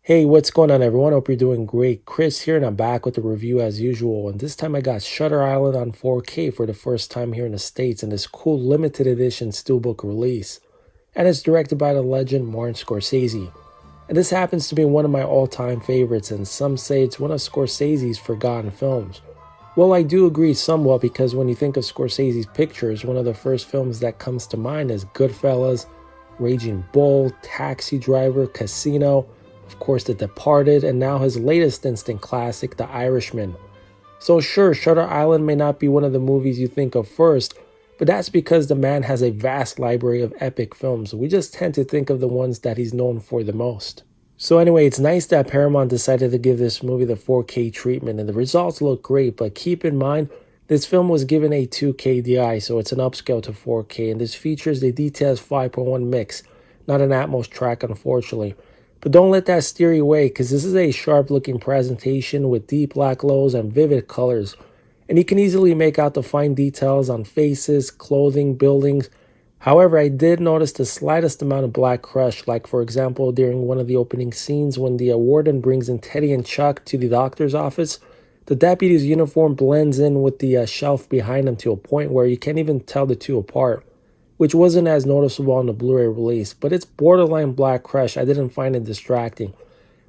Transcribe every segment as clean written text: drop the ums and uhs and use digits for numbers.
Hey, what's going on everyone? Hope you're doing great. Chris here and I'm back with a review as usual. And this time I got Shutter Island on 4K for the first time here in the States in this cool limited edition steelbook release. And it's directed by the legend Martin Scorsese. And this happens to be one of my all-time favorites, and some say it's one of Scorsese's forgotten films. Well, I do agree somewhat, because when you think of Scorsese's pictures, one of the first films that comes to mind is Goodfellas, Raging Bull, Taxi Driver, Casino, of course The Departed, and now his latest instant classic, The Irishman. So sure, Shutter Island may not be one of the movies you think of first, but that's because the man has a vast library of epic films. We just tend to think of the ones that he's known for the most. So anyway, it's nice that Paramount decided to give this movie the 4K treatment, and the results look great, but keep in mind, this film was given a 2K DI, so it's an upscale to 4K, and this features the DTS 5.1 mix, not an Atmos track unfortunately. But don't let that steer you away, because this is a sharp looking presentation with deep black lows and vivid colors. And you can easily make out the fine details on faces, clothing, buildings. However, I did notice the slightest amount of black crush, like for example during one of the opening scenes when the warden brings in Teddy and Chuck to the doctor's office. The deputy's uniform blends in with the shelf behind him to a point where you can't even tell the two apart, which wasn't as noticeable on the Blu-ray release, but it's borderline black crush. I didn't find it distracting.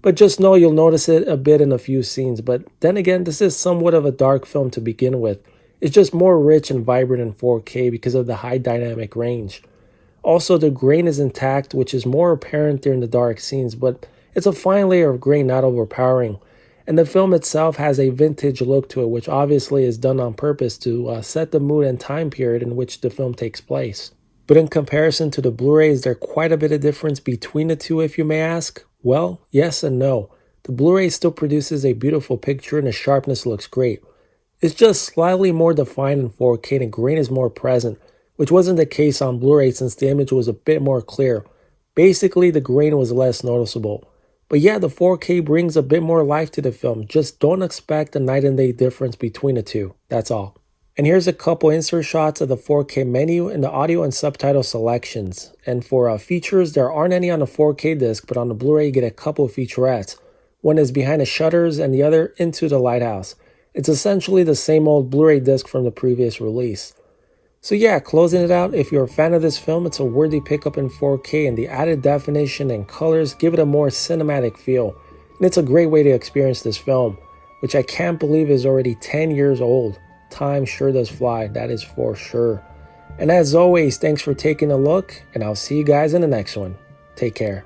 But just know you'll notice it a bit in a few scenes. But then again, this is somewhat of a dark film to begin with. It's just more rich and vibrant in 4K because of the high dynamic range. Also, the grain is intact, which is more apparent during the dark scenes, but it's a fine layer of grain, not overpowering. And the film itself has a vintage look to it, which obviously is done on purpose to set the mood and time period in which the film takes place. But in comparison to the Blu-ray, is there quite a bit of difference between the two, if you may ask? Well, yes and no. The Blu-ray still produces a beautiful picture and the sharpness looks great. It's just slightly more defined in 4K and the grain is more present, which wasn't the case on Blu-ray since the image was a bit more clear. Basically, the grain was less noticeable. But yeah, the 4K brings a bit more life to the film. Just don't expect a night and day difference between the two. That's all. And here's a couple insert shots of the 4K menu and the audio and subtitle selections. And for features, there aren't any on the 4K disc, but on the Blu-ray you get a couple of featurettes. One is behind the shutters and the other into the lighthouse. It's essentially the same old Blu-ray disc from the previous release. So yeah, closing it out, if you're a fan of this film, it's a worthy pickup in 4K, and the added definition and colors give it a more cinematic feel. And it's a great way to experience this film, which I can't believe is already 10 years old. Time sure does fly, that is for sure. And as always, thanks for taking a look, and I'll see you guys in the next one. Take care.